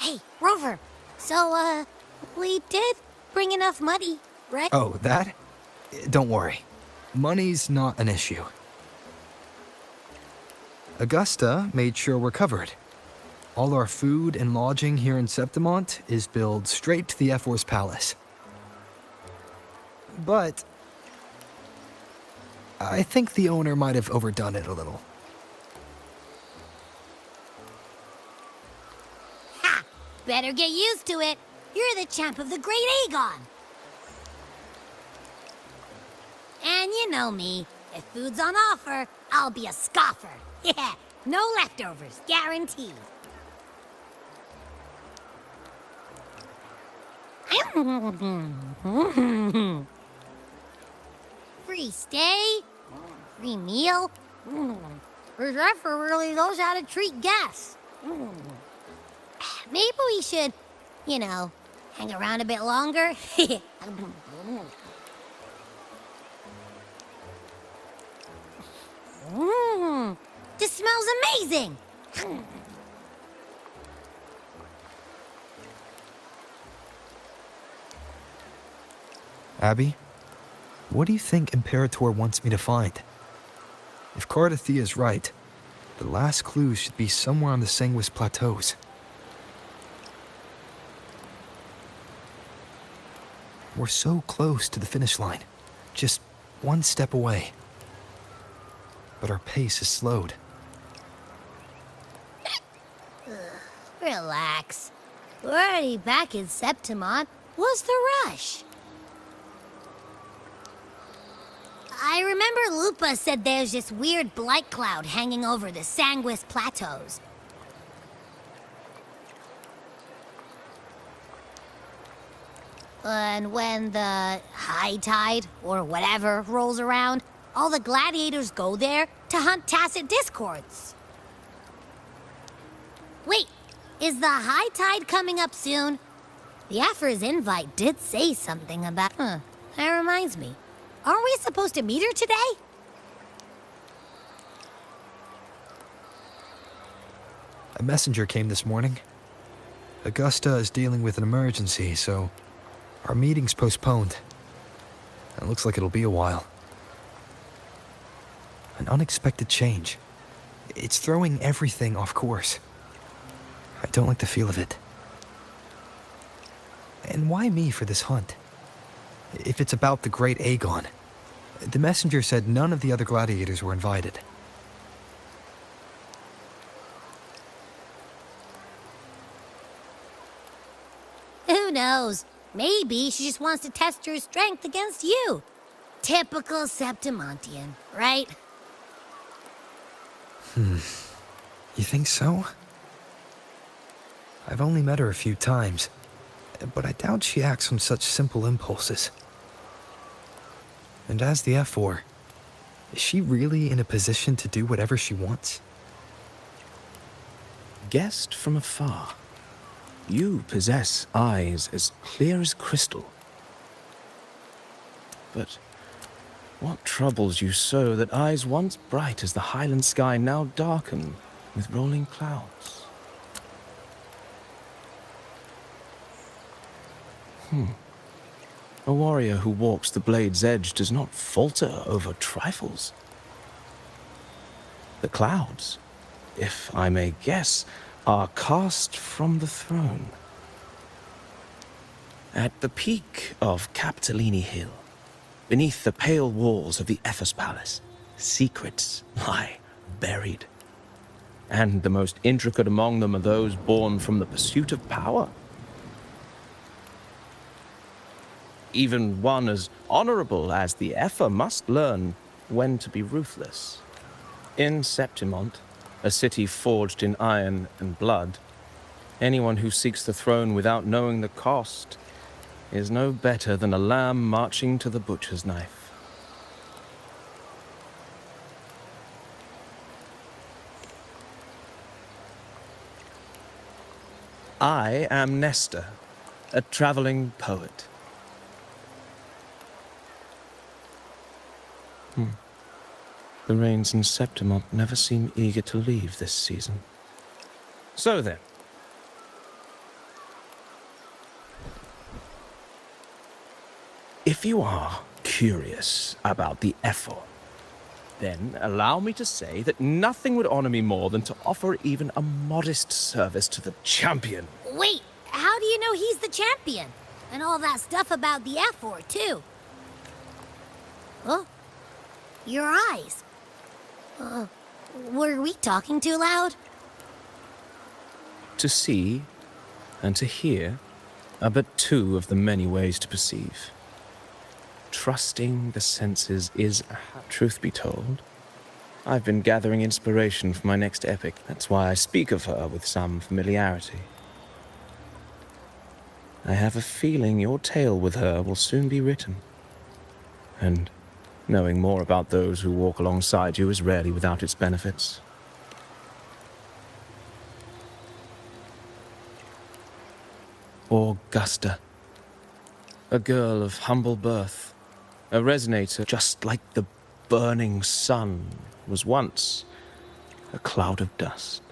Hey, Rover. So, we did bring enough money, right? Oh, that? Don't worry. Money's not an issue. Augusta made sure we're covered. All our food and lodging here in Septimont is billed straight to the F4's palace. But I think the owner might have overdone it a little. Ha! Better get used to it. You're the champ of the Great Aegon. And you know me. If food's on offer, I'll be a scoffer. Yeah, no leftovers, guaranteed. Free stay, free meal. Reserve really knows how to treat guests. Maybe we should, hang around a bit longer. This smells amazing. Abby, what do you think Imperator wants me to find? If Cardathea's right, the last clues should be somewhere on the Sanguis Plateaus. We're so close to the finish line, just one step away. But our pace is slowed. Relax. We're already back in Septimont. What's the rush? I remember Lupa said there's this weird blight cloud hanging over the Sanguis Plateaus. And when the high tide, or whatever, rolls around, all the gladiators go there to hunt tacit discords. Wait, is the high tide coming up soon? The Aphra's invite did say something about... That reminds me. Aren't we supposed to meet her today? A messenger came this morning. Augusta is dealing with an emergency, so our meeting's postponed. It looks like it'll be a while. An unexpected change. It's throwing everything off course. I don't like the feel of it. And why me for this hunt? If it's about the Great Aegon. The messenger said none of the other gladiators were invited. Who knows? Maybe she just wants to test her strength against you. Typical Septimontian, right? You think so? I've only met her a few times, but I doubt she acts on such simple impulses. And as the F4, is she really in a position to do whatever she wants? Guessed from afar, you possess eyes as clear as crystal. But what troubles you so that eyes once bright as the highland sky now darken with rolling clouds? A warrior who walks the blade's edge does not falter over trifles. The clouds, if I may guess, are cast from the throne. At the peak of Capitolini Hill, beneath the pale walls of the Ephes Palace, secrets lie buried. And the most intricate among them are those born from the pursuit of power. Even one as honorable as the Epher must learn when to be ruthless. In Septimont, a city forged in iron and blood, anyone who seeks the throne without knowing the cost is no better than a lamb marching to the butcher's knife. I am Nestor, a traveling poet. The rains in Septimont never seem eager to leave this season. So then, If you are curious about the effort, then allow me to say that nothing would honor me more than to offer even a modest service to the champion. Wait, how do you know he's the champion? And all that stuff about the F4, too. Oh, your eyes. Were we talking too loud? To see and to hear are but two of the many ways to perceive. Trusting the senses is, truth be told, I've been gathering inspiration for my next epic. That's why I speak of her with some familiarity. I have a feeling your tale with her will soon be written. And knowing more about those who walk alongside you is rarely without its benefits. Augusta, a girl of humble birth, a resonator just like the burning sun, was once a cloud of dust.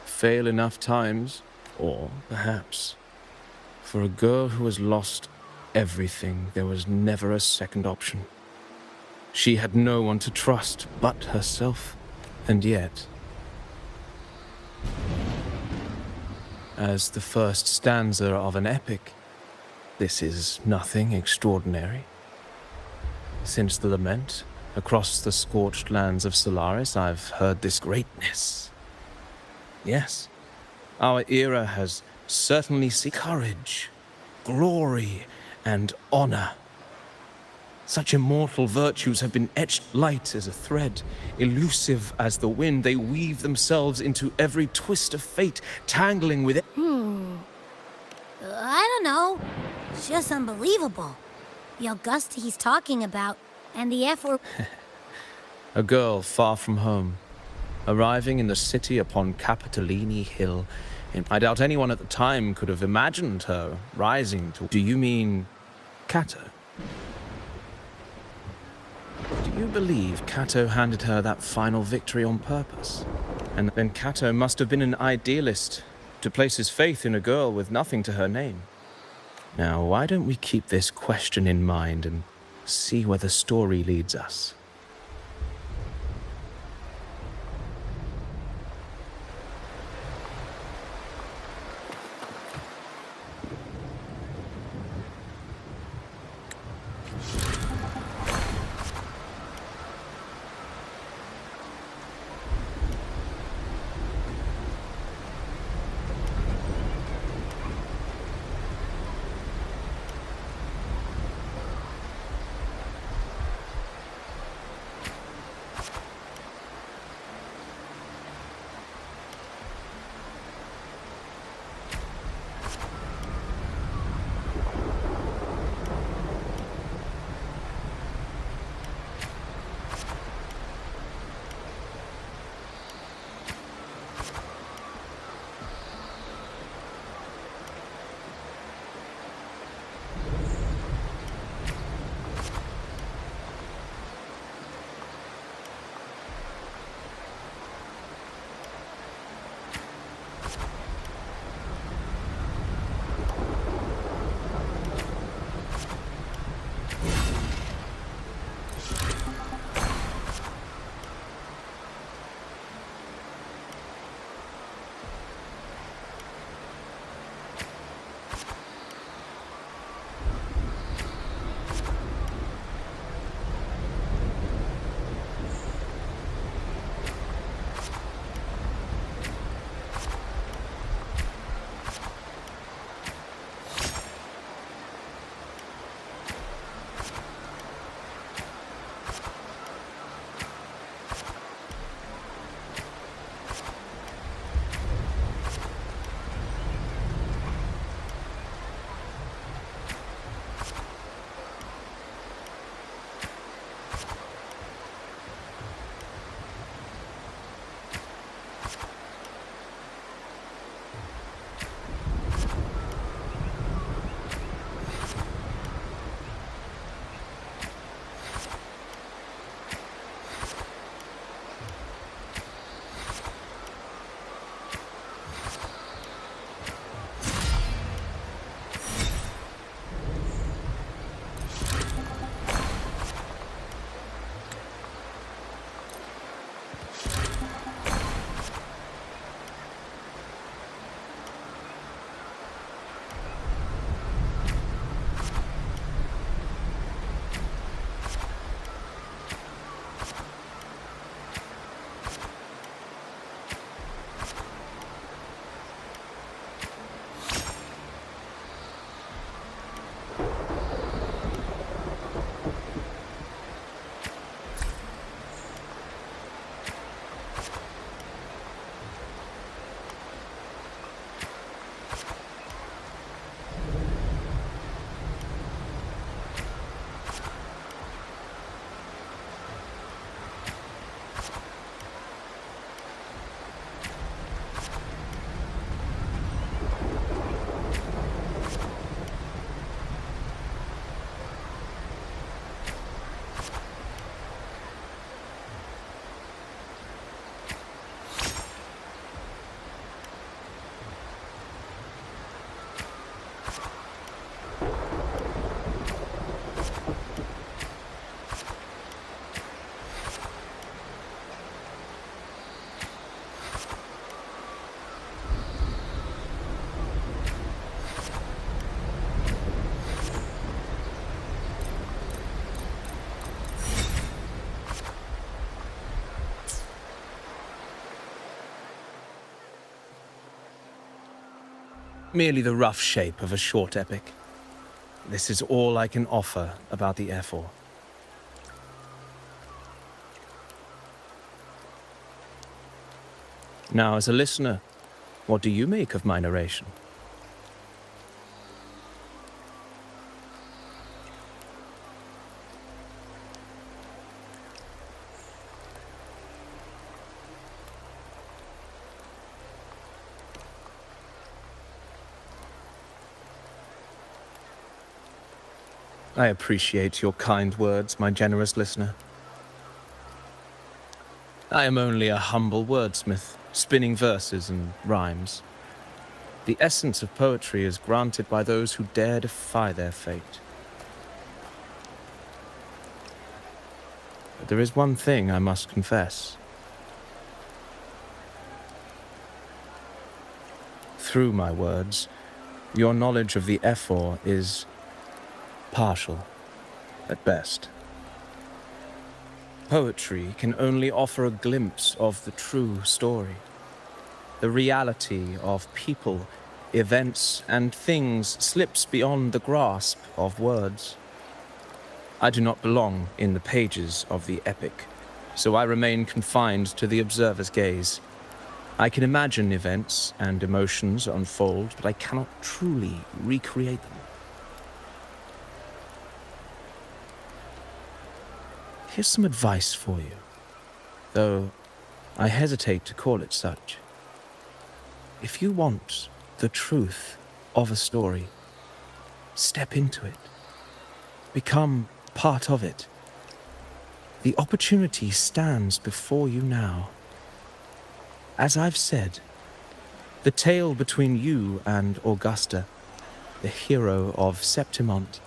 Fail enough times, or perhaps, for a girl who has lost everything, there was never a second option. She had no one to trust but herself, and yet, as the first stanza of an epic, this is nothing extraordinary. Since the lament, across the scorched lands of Solaris, I've heard this greatness. Yes, our era has certainly seen courage, glory, and honor. Such immortal virtues have been etched light as a thread, elusive as the wind. They weave themselves into every twist of fate, tangling with it. I don't know. It's just unbelievable. The Augusta he's talking about, and the F word. A girl far from home, arriving in the city upon Capitolini Hill. I doubt anyone at the time could have imagined her rising to... Do you mean Cato? Do you believe Cato handed her that final victory on purpose? And then Cato must have been an idealist to place his faith in a girl with nothing to her name. Now, why don't we keep this question in mind and see where the story leads us? Merely the rough shape of a short epic. This is all I can offer about the Ephor. Now, as a listener, what do you make of my narration? I appreciate your kind words, my generous listener. I am only a humble wordsmith, spinning verses and rhymes. The essence of poetry is granted by those who dare defy their fate. But there is one thing I must confess. Through my words, your knowledge of the Ephor is partial, at best. Poetry can only offer a glimpse of the true story, the reality of people, events, and things slips beyond the grasp of words. I do not belong in the pages of the epic, so I remain confined to the observer's gaze. I can imagine events and emotions unfold, but I cannot truly recreate them. Here's some advice for you, though I hesitate to call it such. If you want the truth of a story, step into it. Become part of it. The opportunity stands before you now. As I've said, the tale between you and Augusta, the hero of Septimont,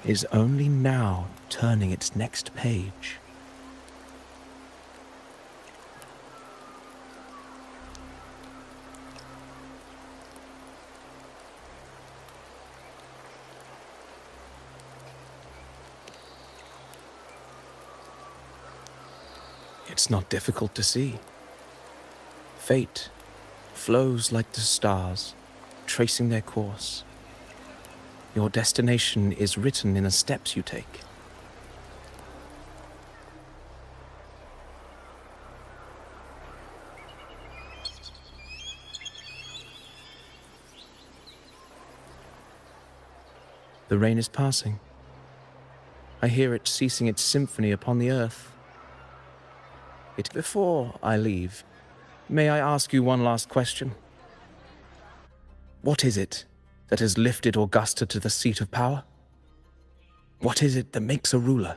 is only now turning its next page. It's not difficult to see. Fate flows like the stars, tracing their course. Your destination is written in the steps you take. The rain is passing. I hear it ceasing its symphony upon the earth. Before I leave, may I ask you one last question? What is it that has lifted Augusta to the seat of power? What is it that makes a ruler?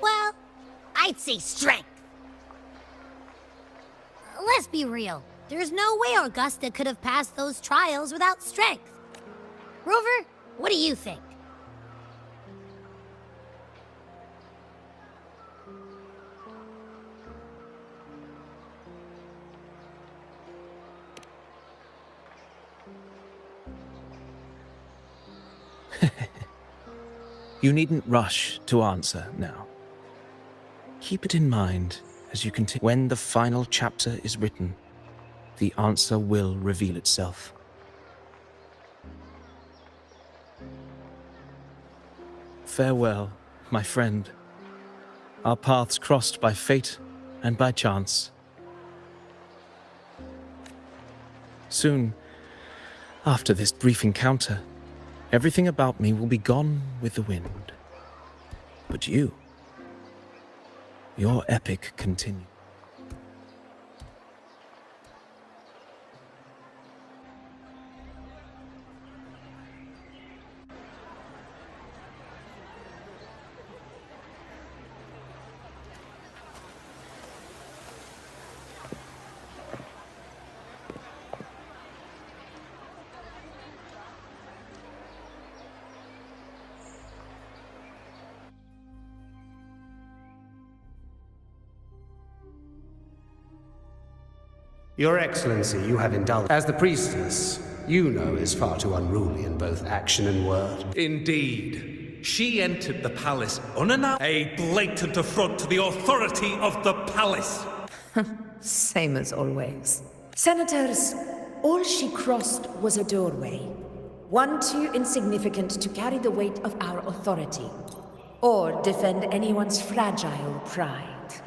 Well, I'd say strength. Let's be real. There's no way Augusta could have passed those trials without strength. Rover, what do you think? You needn't rush to answer now. Keep it in mind as you continue. When the final chapter is written, the answer will reveal itself. Farewell, my friend. Our paths crossed by fate and by chance. Soon, after this brief encounter, everything about me will be gone with the wind. But you, your epic continues. Your Excellency, you have indulged. As the priestess, you know is far too unruly in both action and word. Indeed. She entered the palace unannounced. A blatant affront to the authority of the palace. Same as always. Senators, all she crossed was a doorway. One too insignificant to carry the weight of our authority. or defend anyone's fragile pride.